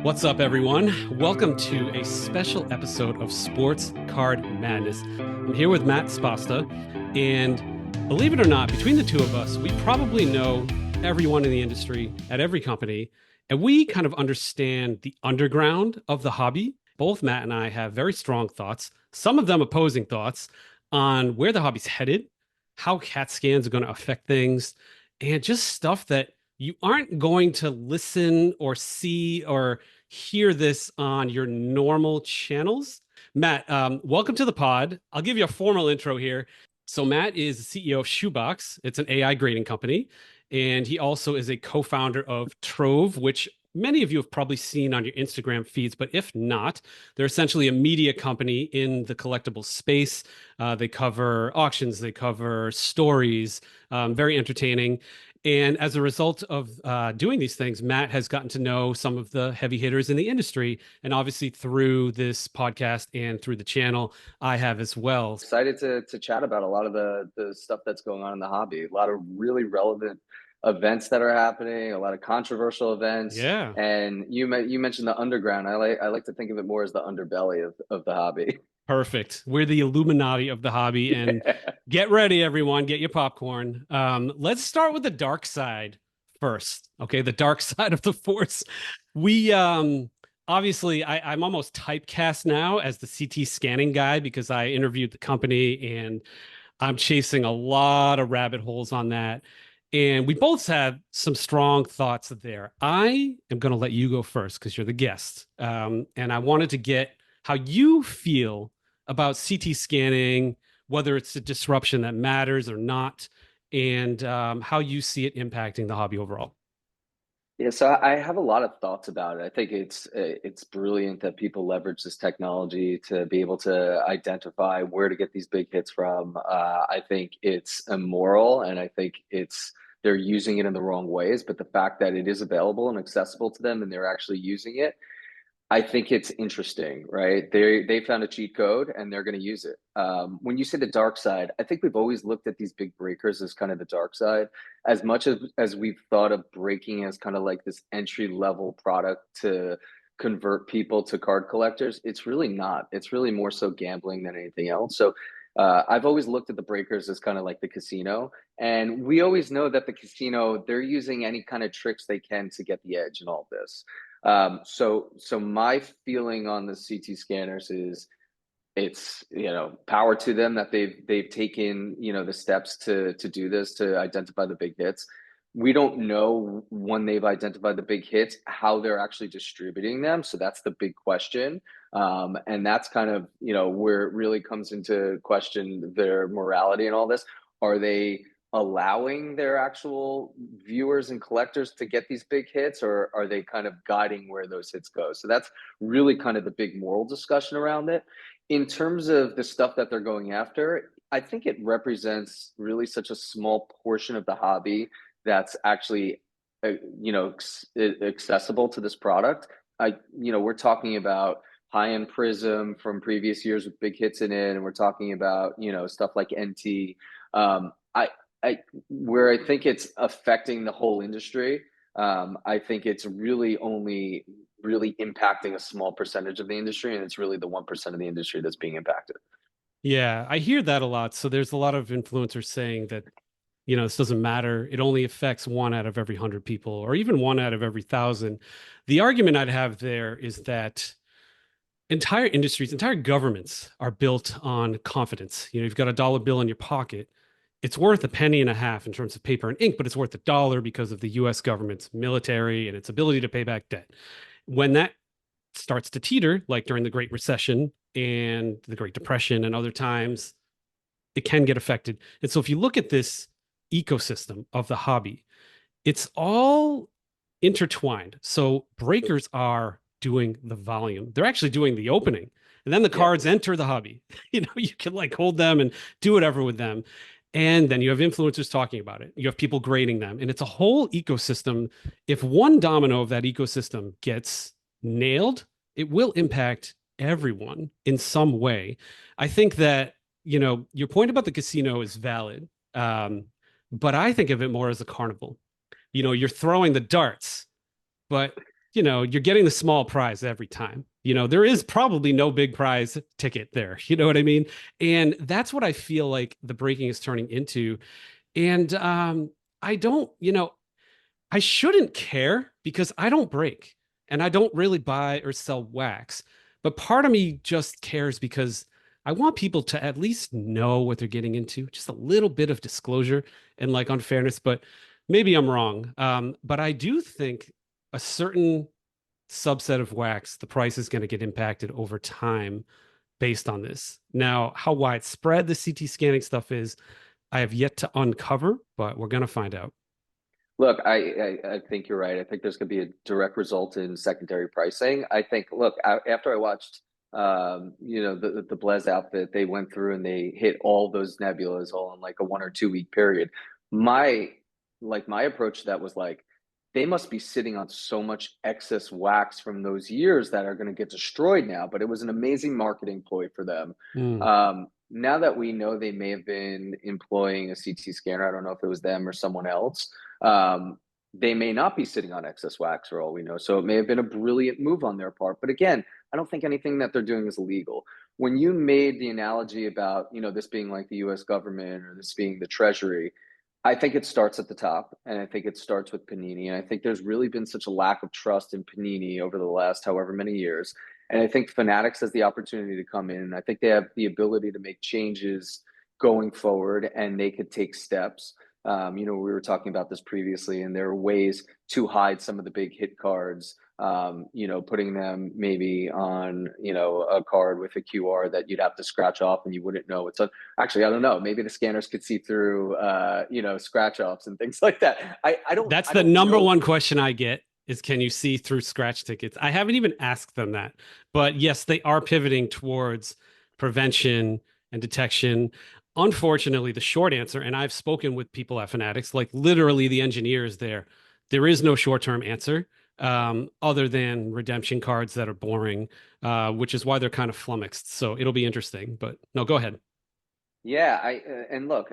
What's up, everyone? Welcome to a special episode of Sports Card Madness. I'm here with Matt Spasta, and believe it or not, between the two of us, we probably know everyone in the industry at every company, and we kind of understand the underground of the hobby. Both Matt and I have very strong thoughts, some of them opposing thoughts, on where the hobby's headed, how CAT scans are going to affect things, and just stuff that you aren't going to listen or see or hear this on your normal channels. Matt, welcome to the pod. I'll give you a formal intro here. So Matt is the CEO of Shoebox. It's an AI grading company, and he also is a co-founder of Trove, which many of you have probably seen on your Instagram feeds, but if not, they're essentially a media company in the collectible space. They cover auctions, they cover stories, very entertaining. And as a result of doing these things, Matt has gotten to know some of the heavy hitters in the industry. And obviously, through this podcast and through the channel, I have as well. Excited to chat about a lot of the stuff that's going on in the hobby. A lot of really relevant events that are happening, a lot of controversial events. Yeah. And you mentioned the underground. I like to think of it more as the underbelly of the hobby. Perfect. We're the Illuminati of the hobby. And Yeah. get ready, everyone. Get your popcorn. Let's start with the dark side first. Okay. The dark side of the force. We, obviously, I'm almost typecast now as the CT scanning guy because I interviewed the company and I'm chasing a lot of rabbit holes on that. And we both had some strong thoughts there. I am going to let you go first because you're the guest. And I wanted to get how you feel about CT scanning, whether it's a disruption that matters or not, and how you see it impacting the hobby overall. Yeah, so I have a lot of thoughts about it. I think it's brilliant that people leverage this technology to be able to identify where to get these big hits from. I think it's immoral, and I think it's they're using it in the wrong ways. But the fact that it is available and accessible to them, and they're actually using it, I think it's interesting, right? They found a cheat code and they're going to use it. When you say the dark side, I think we've always looked at these big breakers as kind of the dark side, as much as we've thought of breaking as kind of like this entry level product to convert people to card collectors. It's really not. It's really more so gambling than anything else. So I've always looked at the breakers as kind of like the casino, and we always know that the casino they're using any kind of tricks they can to get the edge in all this. So my feeling on the CT scanners is it's power to them that they've taken the steps to do this to identify the big hits. We don't know when they've identified the big hits how they're actually distributing them, so that's the big question. And that's kind of where it really comes into question their morality and all this. Are they allowing their actual viewers and collectors to get these big hits, or are they kind of guiding where those hits go? So that's really kind of the big moral discussion around it. In terms of the stuff that they're going after, I think it represents really such a small portion of the hobby that's actually accessible to this product. We're talking about high-end prism from previous years with big hits in it, and we're talking about stuff like NT. I where I think it's affecting the whole industry. I think it's really only really impacting a small percentage of the industry, and it's really the 1% of the industry that's being impacted. Yeah, I hear that a lot. So there's a lot of influencers saying that, this doesn't matter. It only affects one out of every 100 people, or even one out of every 1,000. The argument I'd have there is that entire industries, entire governments are built on confidence. You've got a dollar bill in your pocket. It's worth a penny and a half in terms of paper and ink, but it's worth a dollar because of the US government's military and its ability to pay back debt. When that starts to teeter, like during the Great Recession and the Great Depression and other times, it can get affected. And so if you look at this ecosystem of the hobby, it's all intertwined. So breakers are doing the volume. They're actually doing the opening. And then the Yeah. cards enter the hobby. You can like hold them and do whatever with them. And then you have influencers talking about it. You have people grading them. And it's a whole ecosystem. If one domino of that ecosystem gets nailed, it will impact everyone in some way. I think that, your point about the casino is valid. But I think of it more as a carnival. You're throwing the darts, but you're getting the small prize every time. There is probably no big prize ticket there. You know what I mean? And that's what I feel like the breaking is turning into. And I don't, I shouldn't care because I don't break and I don't really buy or sell wax. But part of me just cares because I want people to at least know what they're getting into, just a little bit of disclosure and like unfairness. But maybe I'm wrong. But I do think a certain subset of wax, the price is going to get impacted over time based on this. Now, how widespread the CT scanning stuff is, I have yet to uncover, but we're going to find out. Look, I think you're right. I think there's going to be a direct result in secondary pricing. I think, look, after I watched, the Blez outfit, they went through and they hit all those nebulas all in like a 1 or 2 week period. My, my approach to that was like, they must be sitting on so much excess wax from those years that are going to get destroyed now. But it was an amazing marketing ploy for them. Mm. Now that we know they may have been employing a CT scanner, I don't know if it was them or someone else. They may not be sitting on excess wax for all we know. So it may have been a brilliant move on their part. But again, I don't think anything that they're doing is illegal. When you made the analogy about, this being like the US government or this being the Treasury, I think it starts at the top, and I think it starts with Panini. And I think there's really been such a lack of trust in Panini over the last however many years. And I think Fanatics has the opportunity to come in. I think they have the ability to make changes going forward, and they could take steps. We were talking about this previously, and there are ways to hide some of the big hit cards. Putting them maybe on, a card with a QR that you'd have to scratch off and you wouldn't know it's on. Actually, I don't know. Maybe the scanners could see through, scratch offs and things like that. That's I the don't number know. one question I get is can you see through scratch tickets? I haven't even asked them that. But yes, they are pivoting towards prevention and detection. Unfortunately, the short answer, and I've spoken with people at Fanatics, like literally the engineers there is no short-term answer other than redemption cards that are boring, which is why they're kind of flummoxed. So it'll be interesting. But no, go ahead. Yeah, and look,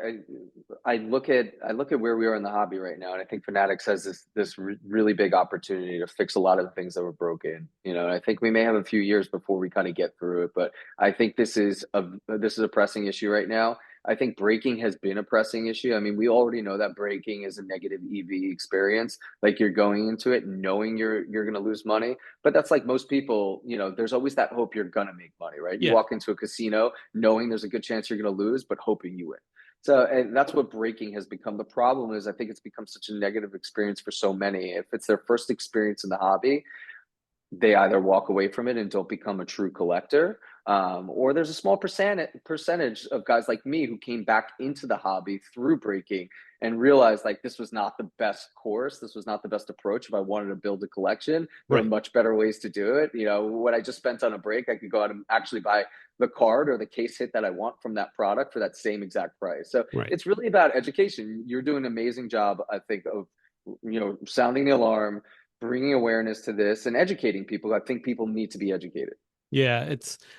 I look at where we are in the hobby right now, and I think Fanatics has this really big opportunity to fix a lot of the things that were broken. I think we may have a few years before we kind of get through it, but I think this is a pressing issue right now. I think braking has been a pressing issue. I mean, we already know that braking is a negative EV experience. Like you're going into it knowing you're going to lose money, but that's like most people. There's always that hope you're going to make money, right? You Yeah. walk into a casino knowing there's a good chance you're going to lose, but hoping you win. So, and that's what breaking has become. The problem is, I think it's become such a negative experience for so many. If it's their first experience in the hobby, they either walk away from it and don't become a true collector, or there's a small percentage of guys like me who came back into the hobby through breaking and realized like this was not the best course, this was not the best approach. If I wanted to build a collection, there are Right. much better ways to do it. What I just spent on a break, I could go out and actually buy the card or the case hit that I want from that product for that same exact price. So Right. it's really about education. You're doing an amazing job, I think, of sounding the alarm, bringing awareness to this and educating people. I think people need to be educated. Yeah,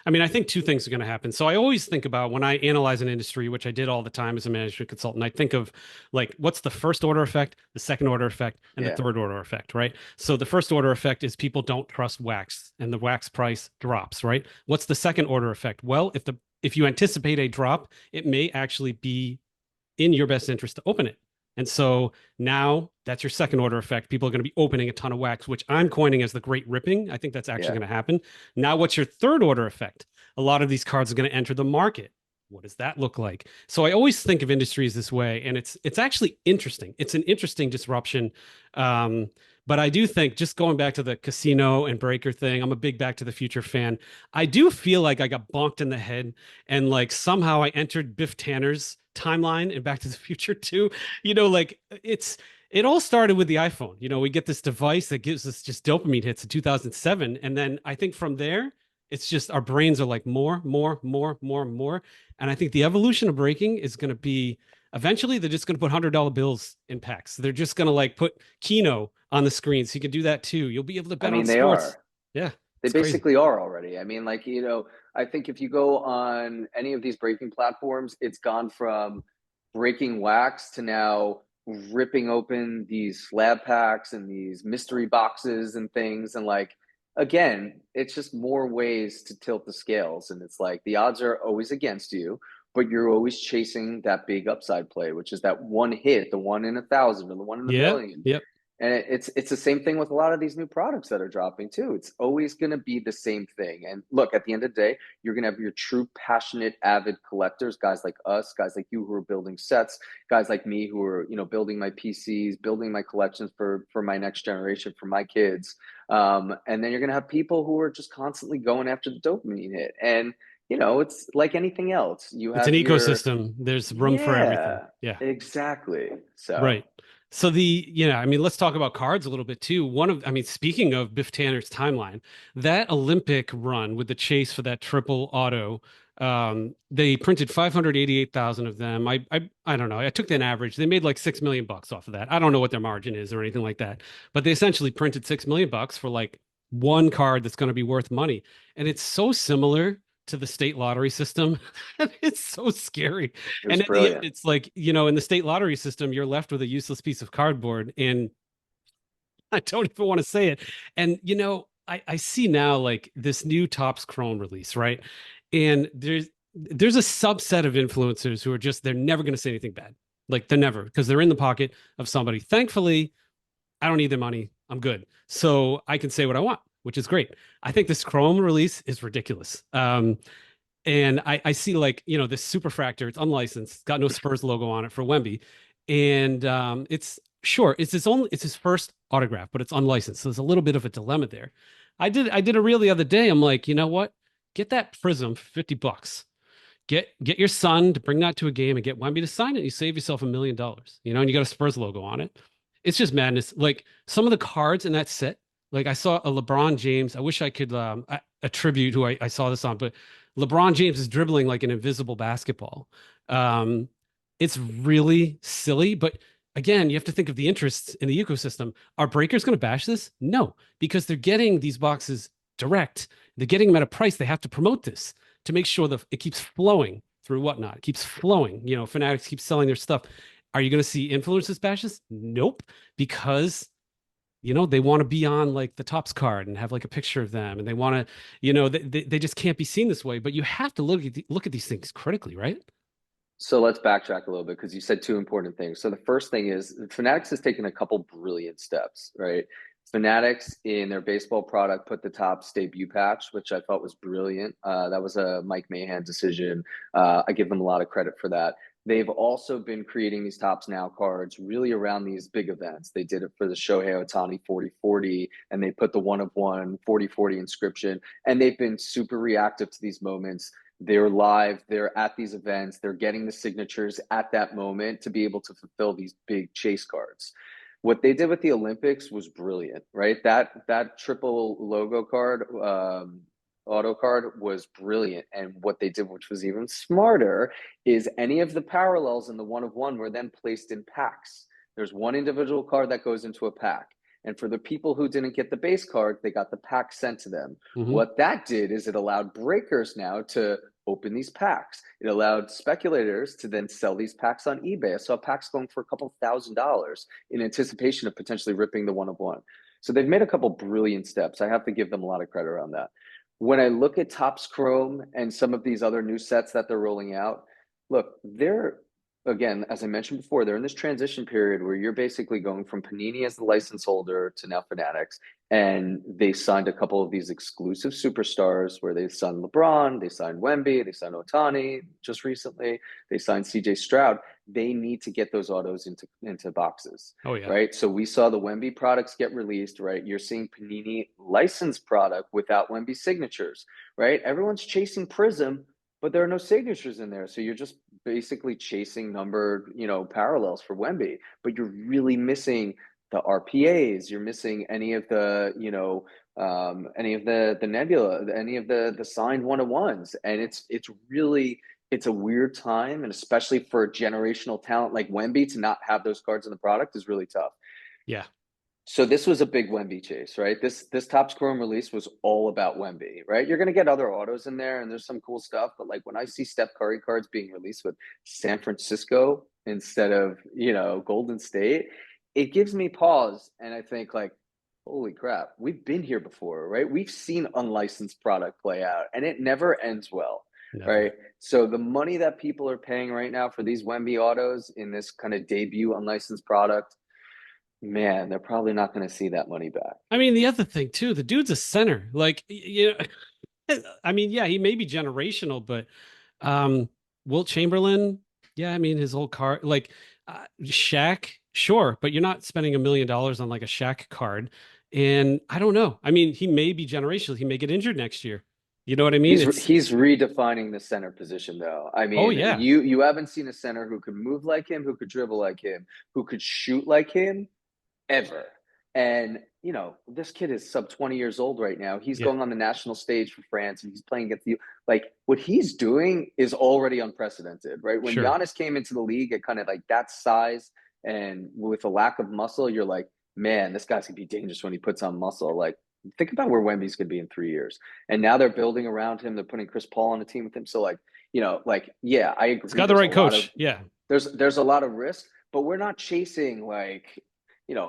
I mean, I think two things are going to happen. So I always think about when I analyze an industry, which I did all the time as a management consultant, I think of like, what's the first order effect, the second order effect, and the Yeah. third order effect, right? So the first order effect is people don't trust wax and the wax price drops, right? What's the second order effect? Well, if you anticipate a drop, it may actually be in your best interest to open it. And so now that's your second order effect. People are going to be opening a ton of wax, which I'm coining as the great ripping. I think that's actually Yeah. going to happen. Now, what's your third order effect? A lot of these cards are going to enter the market. What does that look like? So I always think of industries this way, and it's actually interesting. It's an interesting disruption. But I do think, just going back to the casino and breaker thing, I'm a big Back to the Future fan. I do feel like I got bonked in the head and like somehow I entered Biff Tanner's timeline in Back to the Future too. Like it all started with the iPhone. We get this device that gives us just dopamine hits in 2007. And then I think from there, it's just our brains are like more, more, more, more, more. And I think the evolution of breaking is going to be eventually they're just going to put $100 bills in packs. They're just going to like put Keno on the screen. So you can do that too. You'll be able to I bet on mean, they sports. are. Yeah, They it's crazy. basically are already. I mean, like, I think if you go on any of these breaking platforms, it's gone from breaking wax to now ripping open these slab packs and these mystery boxes and things. And like, again, it's just more ways to tilt the scales. And it's like the odds are always against you, but you're always chasing that big upside play, which is that one hit, the one in 1,000 or the one in a Yeah. million. Yep. And it's the same thing with a lot of these new products that are dropping too. It's always going to be the same thing. And look, at the end of the day, you're going to have your true passionate, avid collectors, guys like us, guys like you who are building sets, guys like me who are, building my PCs, building my collections for my next generation, for my kids. And then you're going to have people who are just constantly going after the dopamine hit. And it's like anything else. You It's an have your ecosystem. There's room for everything. yeah, Yeah. exactly. So Right. So I mean, let's talk about cards a little bit too. I mean, speaking of Biff Tanner's timeline, that Olympic run with the chase for that triple auto, they printed 588,000 of them. I don't know. I took an average. They made like $6 million off of that. I don't know what their margin is or anything like that, but they essentially printed $6 million for like one card that's going to be worth money. And it's so similar to the state lottery system. It's so scary. it was And at the end, brilliant. it's like, in the state lottery system, you're left with a useless piece of cardboard. And I don't even want to say it. And, I see now like this new Topps Chrome release, right? And there's a subset of influencers who are just, they're never going to say anything bad. Like they're never, because they're in the pocket of somebody. Thankfully, I don't need their money. I'm good. So I can say what I want, which is great. I think this Chrome release is ridiculous. And I see like this superfractor. It's unlicensed. It's got no Spurs logo on it for Wemby, and it's his first autograph, but it's unlicensed. So there's a little bit of a dilemma there. I did a reel the other day. I'm like, you know what? Get that Prism for $50. Get your son to bring that to a game and get Wemby to sign it. You save yourself $1 million. And you got a Spurs logo on it. It's just madness. Like some of the cards in that set. Like I saw a LeBron James. I wish I could attribute who I saw this on, but LeBron James is dribbling like an invisible basketball. Um, it's really silly, but again, you have to think of the interests in the ecosystem. Are breakers going to bash this? No, because they're getting these boxes direct. They're getting them at a price. They have to promote this to make sure that it keeps flowing through whatnot. It keeps flowing. Fanatics keep selling their stuff. Are you going to see influencers bashes? Nope, because they want to be on like the Topps card and have like a picture of them, and they want to, they just can't be seen this way. But you have to look at these things critically, right? So let's backtrack a little bit because you said two important things. So the first thing is Fanatics has taken a couple brilliant steps, right? Fanatics in their baseball product put the Topps debut patch, which I thought was brilliant. That was a Mike Mahan decision. I give them a lot of credit for that. They've also been creating these Topps Now cards really around these big events. They did it for the Shohei Ohtani 40-40, and they put the one of one 40-40 inscription. And they've been super reactive to these moments. They're live, they're at these events, they're getting the signatures at that moment to be able to fulfill these big chase cards. What they did with the Olympics was brilliant, right? That triple logo card, auto card was brilliant. And what they did, which was even smarter, is any of the parallels in the one of one were then placed in packs. There's one individual card that goes into a pack. And for the people who didn't get the base card, they got the pack sent to them. Mm-hmm. What that did is it allowed breakers now to open these packs. It allowed speculators to then sell these packs on eBay. I saw packs going for a couple $1,000s in anticipation of potentially ripping the one of one. So they've made a couple brilliant steps. I have to give them a lot of credit on that. When I look at Topps Chrome and some of these other new sets that they're rolling out, look, they're again, as I mentioned before, they're in this transition period where you're basically going from Panini as the license holder to now Fanatics. And they signed a couple of these exclusive superstars where they signed LeBron, they signed Wemby, they signed Ohtani just recently, they signed CJ Stroud. They need to get those autos into boxes, Oh yeah. right? So we saw the Wemby products get released, right? You're seeing Panini licensed product without Wemby signatures, right? Everyone's chasing Prism, but there are no signatures in there. So you're just basically chasing numbered, parallels for Wemby, but you're really missing the RPAs. You're missing any of the, any of the nebula, any of the signed one-on-ones. And it's a weird time. And especially for generational talent like Wemby to not have those cards in the product is really tough. Yeah. So this was a big Wemby chase, right? This Topps Chrome release was all about Wemby, right? You're gonna get other autos in there, and there's some cool stuff. But like when I see Steph Curry cards being released with San Francisco instead of, Golden State, it gives me pause. And I think, like, holy crap, we've been here before, right? We've seen unlicensed product play out and it never ends well, Never. right? So the money that people are paying right now for these Wemby autos in this kind of debut unlicensed product, man, they're probably not going to see that money back. I mean, the other thing too, the dude's a center. Like, I mean, yeah, he may be generational, but um, Wilt Chamberlain, yeah, I mean, his whole card, like Shaq, sure, but you're not spending $1 million on like a Shaq card. And I don't know. I mean, he may be generational. He may get injured next year. You know what I mean? He's redefining the center position though. I Oh mean, yeah, you haven't seen a center who could move like him, who could dribble like him, who could shoot like him ever. And, this kid is sub 20 years old right now. He's yeah, going on the national stage for France and he's playing against you. Like, what he's doing is already unprecedented, right? When sure. Giannis came into the league at kind of like that size and with a lack of muscle, you're like, man, this guy's gonna be dangerous when he puts on muscle. Like, think about where Wemby's gonna be in 3 years. And now they're building around him. They're putting Chris Paul on the team with him. So, like, yeah, I He's agree. got the right coach. Yeah, There's a lot of risk, but we're not chasing, like,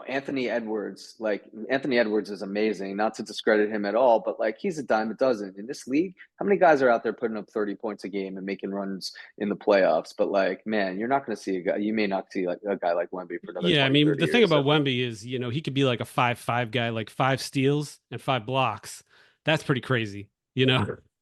Anthony Edwards. Like, Anthony Edwards is amazing, not to discredit him at all, but like, he's a dime a dozen in this league. How many guys are out there putting up 30 points a game and making runs in the playoffs? But like, man, you're not going to see a guy. You may not see like a guy like Wemby for another yeah. I 20, mean, 30 the thing years. about So, Wemby is, he could be like a 5'5" guy, like 5 steals and 5 blocks. That's pretty crazy. It's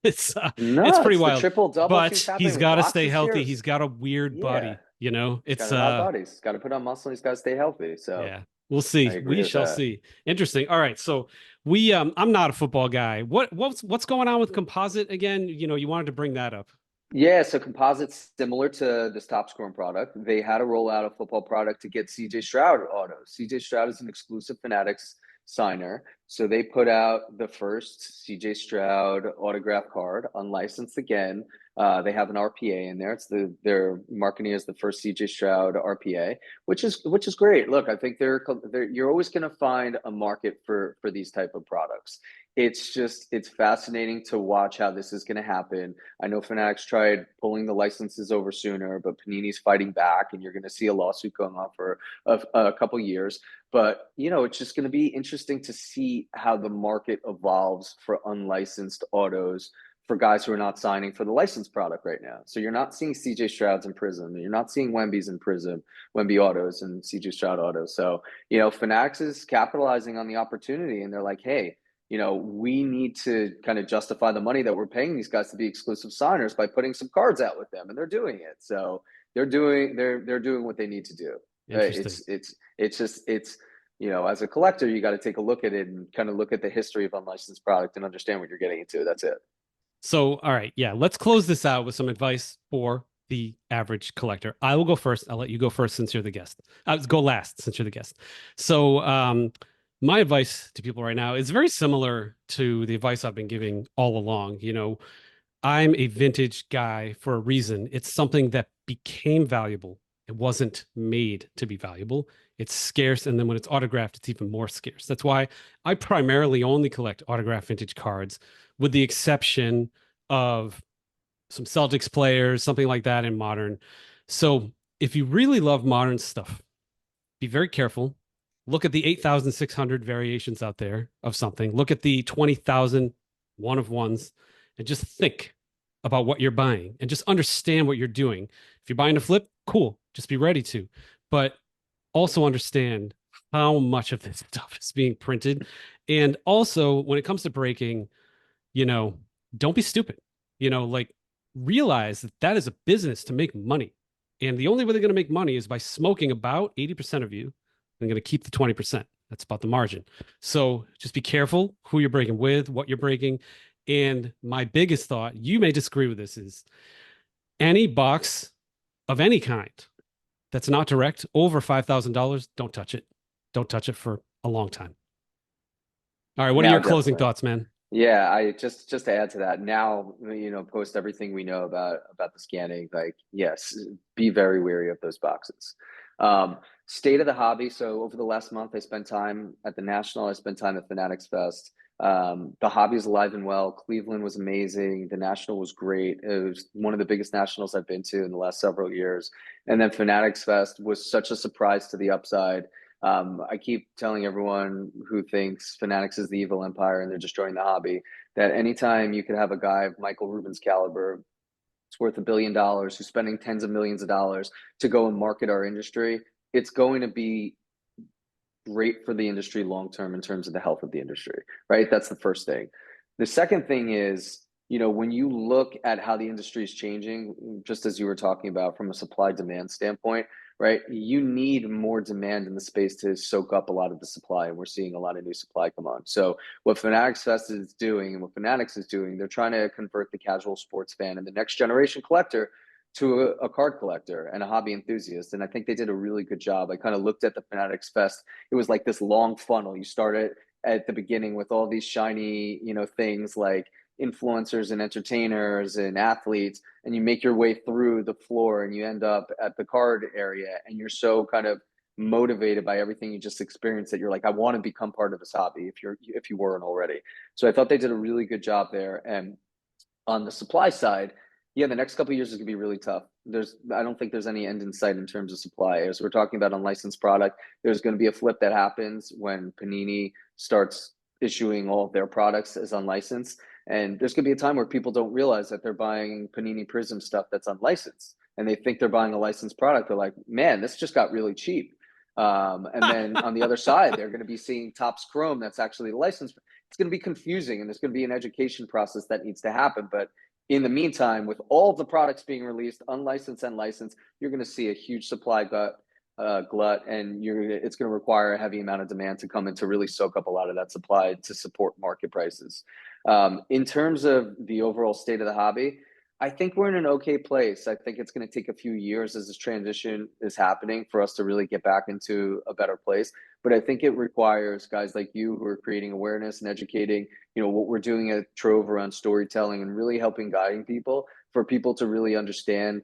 it's no, pretty it's the wild. triple double keeps But he's happening with got to blocks stay this healthy. year. He's got a weird Yeah, body. he's got It's a hot body. He's got to put on muscle. And he's got to stay healthy. So yeah. We'll I see. agree We with shall that. see. Interesting. All right. So I'm not a football guy. What's going on with composite again? You wanted to bring that up. Yeah, so composites similar to this top scoring product. They had to roll out a football product to get CJ Stroud autos. CJ Stroud is an exclusive Fanatics signer. So they put out the first CJ Stroud autograph card, unlicensed again. They have an RPA in there. They're marketing as the first CJ Stroud RPA, which is great. Look, I think you're always going to find a market for these type of products. It's fascinating to watch how this is going to happen. I know Fanatics tried pulling the licenses over sooner, but Panini's fighting back, and you're going to see a lawsuit going on for a couple years. But it's just going to be interesting to see how the market evolves for unlicensed autos for guys who are not signing for the licensed product right now. So you're not seeing CJ Stroud's in Prism, you're not seeing Wemby's in Prism, Wemby autos and CJ Stroud autos. So Fanatics is capitalizing on the opportunity, and they're like, hey, we need to kind of justify the money that we're paying these guys to be exclusive signers by putting some cards out with them, and they're doing it. So they're doing what they need to do. Interesting. As a collector, you got to take a look at it and kind of look at the history of unlicensed product and understand what you're getting into. That's it. So, all right, yeah, let's close this out with some advice for the average collector. I will go first. I'll let you go first since you're the guest. Go last since you're the guest. So, my advice to people right now is very similar to the advice I've been giving all along. I'm a vintage guy for a reason. It's something that became valuable. It wasn't made to be valuable. It's scarce. And then when it's autographed, it's even more scarce. That's why I primarily only collect autographed vintage cards, with the exception of some Celtics players, something like that in modern. So if you really love modern stuff, be very careful. Look at the 8,600 variations out there of something. Look at the 20,000 one of ones, and just think about what you're buying and just understand what you're doing. If you're buying a flip, cool. Just be ready to. But also understand how much of this stuff is being printed. And also, when it comes to breaking, you know, don't be stupid. Like, realize that that is a business to make money. And the only way they're going to make money is by smoking about 80% of you and going to keep the 20%. That's about the margin. So just be careful who you're breaking with, what you're breaking. And my biggest thought, you may disagree with this, is any box of any kind that's not direct over $5,000, don't touch it. Don't touch it for a long time. All right. What are Now, your closing definitely. thoughts, man? Yeah, I just to add to that, now, post everything we know about the scanning, like, yes, be very wary of those boxes. State of the hobby. So over the last month, I spent time at the National, I spent time at Fanatics Fest. The hobby is alive and well. Cleveland was amazing. The national was great. It was one of the biggest nationals I've been to in the last several years. And then Fanatics Fest was such a surprise to the upside. I keep telling everyone who thinks Fanatics is the evil empire and they're destroying the hobby that anytime you could have a guy of Michael Rubin's caliber, it's worth $1 billion, who's spending tens of millions of dollars to go and market our industry, it's going to be great for the industry long term in terms of the health of the industry, right? That's the first thing. The second thing is, when you look at how the industry is changing, just as you were talking about from a supply demand standpoint, right? You need more demand in the space to soak up a lot of the supply, and we're seeing a lot of new supply come on. So what Fanatics Fest is doing and what Fanatics is doing, they're trying to convert the casual sports fan and the next generation collector to a card collector and a hobby enthusiast. And I think they did a really good job. I kind of looked at the Fanatics Fest. It was like this long funnel. You started at the beginning with all these shiny, things like influencers and entertainers and athletes, and you make your way through the floor and you end up at the card area, and you're so kind of motivated by everything you just experienced that you're like, I want to become part of this hobby if you weren't already. So I thought they did a really good job there. And on the supply side, yeah, the next couple of years is going to be really tough. I don't think there's any end in sight in terms of supply. As we're talking about unlicensed product, there's going to be a flip that happens when Panini starts issuing all of their products as unlicensed. And there's going to be a time where people don't realize that they're buying Panini Prism stuff that's unlicensed, and they think they're buying a licensed product. They're like, man, this just got really cheap. And then on the other side, they're going to be seeing Topps Chrome that's actually licensed. It's going to be confusing, and there's going to be an education process that needs to happen. But in the meantime, with all of the products being released, unlicensed and licensed, you're going to see a huge supply glut, and it's going to require a heavy amount of demand to come in to really soak up a lot of that supply to support market prices. In terms of the overall state of the hobby, I think we're in an okay place. I think it's going to take a few years as this transition is happening for us to really get back into a better place. But I think it requires guys like you who are creating awareness and educating, what we're doing at Trove around storytelling and really helping guiding people for people to really understand,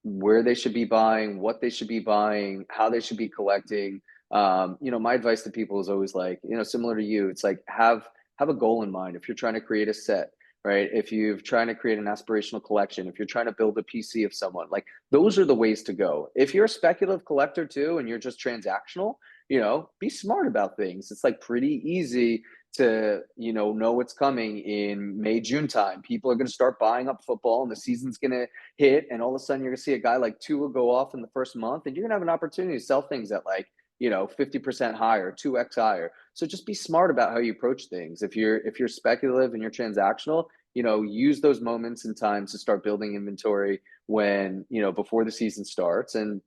where they should be buying, what they should be buying, how they should be collecting. My advice to people is always like, similar to you, it's like have a goal in mind. If you're trying to create a set, right? If you're trying to create an aspirational collection, if you're trying to build a PC of someone, like those are the ways to go. If you're a speculative collector too, and you're just transactional, be smart about things. It's like pretty easy to, know what's coming in May, June time. People are going to start buying up football and the season's going to hit. And all of a sudden you're going to see a guy like Tua go off in the first month, and you're going to have an opportunity to sell things at like, 50% higher, 2x higher. So just be smart about how you approach things. If you're speculative and you're transactional, use those moments in time to start building inventory when, before the season starts. And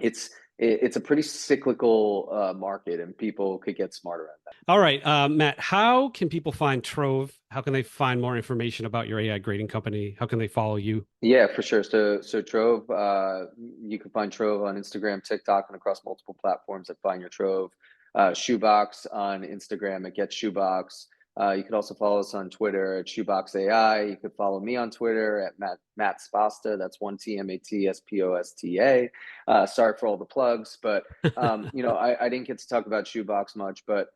it's a pretty cyclical market, and people could get smarter at that. All right, Matt, how can people find Trove? How can they find more information about your AI grading company? How can they follow you? Yeah, for sure. So Trove, you can find Trove on Instagram, TikTok, and across multiple platforms at Find Your Trove. Shoebox on Instagram at Get Shoebox. You could also follow us on Twitter at Shoebox AI. You could follow me on Twitter at Matt Sposta. That's one T MATSPOSTA. Sorry for all the plugs, but I didn't get to talk about Shoebox much, but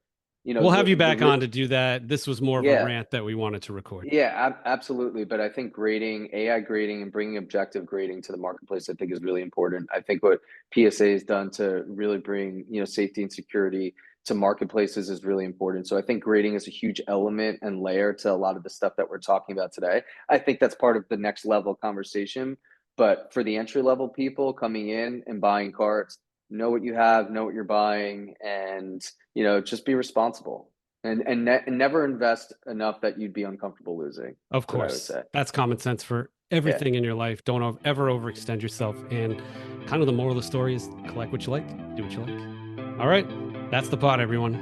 we'll have you back on to do that. This was more of a yeah. rant that we wanted to record. Yeah, absolutely. But I think grading, AI grading, and bringing objective grading to the marketplace, I think is really important. I think what PSA has done to really bring, safety and security to marketplaces is really important. So I think grading is a huge element and layer to a lot of the stuff that we're talking about today. I think that's part of the next level conversation. But for the entry level people coming in and buying carts, know what you have, know what you're buying, and just be responsible. And never invest enough that you'd be uncomfortable losing. Of course, that's common sense for everything in your life. Don't ever overextend yourself. And kind of the moral of the story is collect what you like, do what you like. All right, that's the pod, everyone.